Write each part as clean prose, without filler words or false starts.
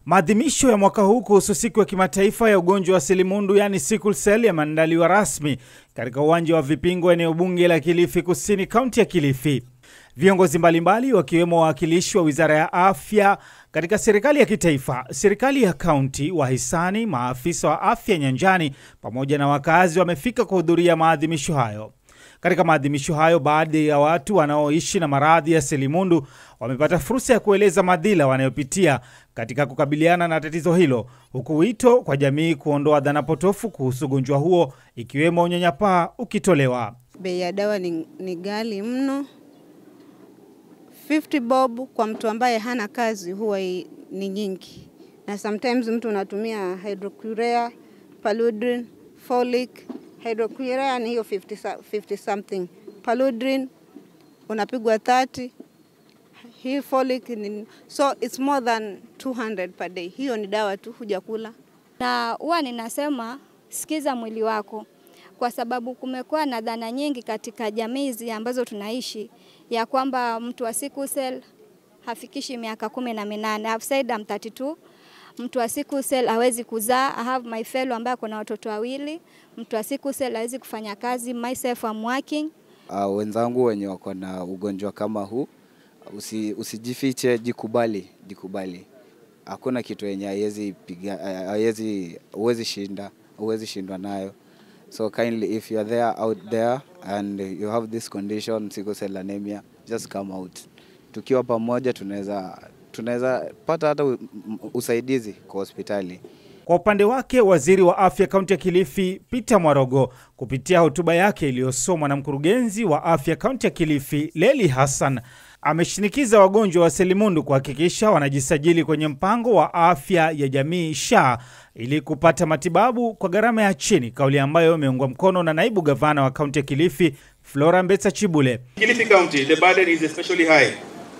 Maadhimisho ya mwaka huu kuhusu siku ya kimataifa ya ugonjwa wa selimundu yani sickle cell yameandaliwa rasmi katika uwanja wa Vipingo eneo bunge la Kilifi Kusini, kaunti ya Kilifi. Viongozi mbalimbali wakiwemo wawakilishi wa Wizara ya Afya katika serikali ya kitaifa, serikali ya kaunti, wahisani, maafisa wa afya nyanjani pamoja na wakazi wamefika kuhudhuria maadhimisho hayo. Katika maadhimisho hayo, baadhi ya watu wanaoishi na maradhi ya selimundu wamepata fursa ya kueleza madhila wanayopitia katika kukabiliana na tatizo hilo, huku wito kwa jamii kuondoa dhana potofu kuhusu ugonjwa huo ikiwemo unyanyapaa ukitolewa. Bei ya dawa ni ghali mno. 50 bob kwa mtu ambaye hana kazi huwa ni nyingi. Na sometimes mtu unatumia hydroquinone, paludrin, folic. Hydroquinone ni hiyo 50 something. Paludrin unapigwa 30. Hii folic so it's more than 200 per day. Hiyo ni dawa tu, hujakula. Na huwa ninasema sikiza mwili wako, kwa sababu kumekuwa na dhana nyingi katika jamii ambazo tunaishi ya kwamba mtu wa sickle cell hafikishi miaka 18. I've said I'm 32. Mtu wa sickle cell hawezi kuzaa. I have my fellow ambaye kuna watoto wawili. Mtu wa sickle cell hawezi kufanya kazi. Myself I'm working. Wenzangu wenye wako na ugonjwa kama huu, usijifiche, jikubali. Hakuna kitu yenye huwezi shindwa nayo. So kindly, if you are there out there and you have this condition, sickle cell anemia, just come out. Tukiwa pamoja tunaweza pata hata usaidizi kwa hospitali. Kwa upande wake, waziri wa afya kaunti ya Kilifi Peter Mwarogo, kupitia hotuba yake iliyosomwa na mkurugenzi wa afya kaunti ya Kilifi Leli Hassan, ameshinikiza wagonjwa wa selimundu kuhakikisha wanajisajili kwenye mpango wa afya ya jamii SHA ili kupata matibabu kwa gharama ya chini, kauli ambayo imeungwa mkono na naibu gavana wa kaunti ya Kilifi Flora Mbetsa Chibule. Kilifi County, the burden is especially high.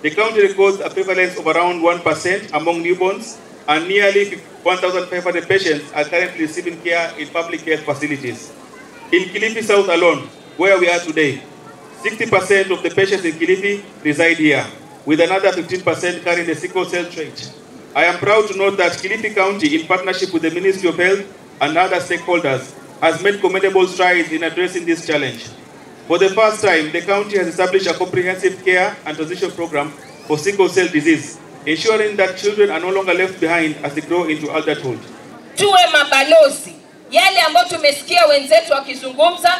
The county records a prevalence of around 1% among newborns, and nearly 1,500 patients are currently receiving care in public health facilities. In Kilifi South alone, where we are today, 60% of the patients in Kilifi reside here, with another 15% carrying the sickle cell trait. I am proud to note that Kilifi County, in partnership with the Ministry of Health and other stakeholders, has made commendable strides in addressing this challenge. For the first time, the county has established a comprehensive care and transition program for sickle cell disease, ensuring that children are no longer left behind as they grow into adulthood. Tuwe mabalozi, yale ambayo tumesikia wenzetu wakizungumza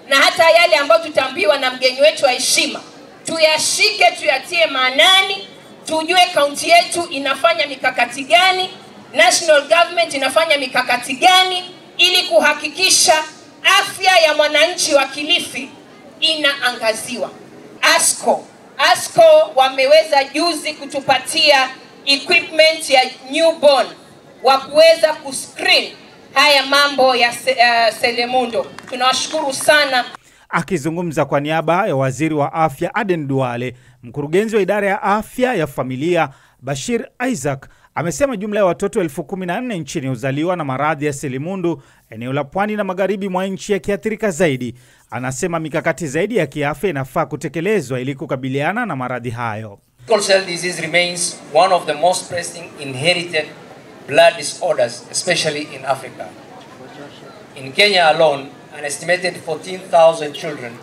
na hata yale ambayo tutambiwa na mgeni wetu wa heshima, tuyashike, tuyatie maanani, tujue kaunti yetu inafanya mikakati gani, national government inafanya mikakati gani ili kuhakikisha afya ya mwananchi wa Kilifi inaangaziwa. ASCO wameweza juzi kutupatia equipment ya newborn wa kuweza kuscreen haya mambo ya selimundu. Tunawashukuru sana. Akizungumza kwa niaba ya waziri wa afya Aden Duale, mkurugenzi wa idara ya afya ya familia Bashir Isaac amesema jumla ya watoto 14,000 nchini huzaliwa na maradhi ya selimundu, eneo la pwani na magharibi mwa nchi yakiathirika zaidi. Anasema mikakati zaidi ya kiafya inafaa kutekelezwa ili kukabiliana na maradhi hayo. Sickle cell disease remains one of the most pressing inherited blood disorders, especially in Africa. In Kenya alone, an estimated 14,000 children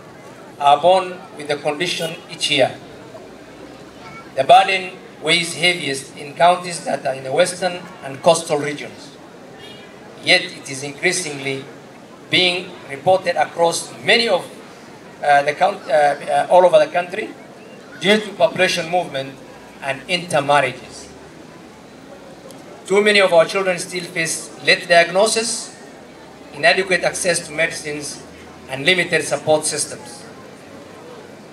are born with the condition each year. The burden weighs heaviest in counties that are in the western and coastal regions. Yet it is increasingly being reported across many of all over the country due to population movement and intermarriages. Too many of our children still face late diagnosis, inadequate access to medicines, and limited support systems.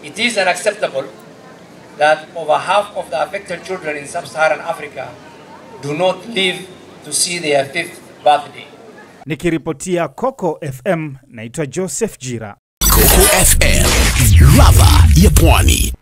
It is unacceptable that over half of the affected children in sub-Saharan Africa do not live to see their 5th birthday. Nikiripotia Coco FM, naitwa Joseph Jira. Coco FM, ladha ya pwani.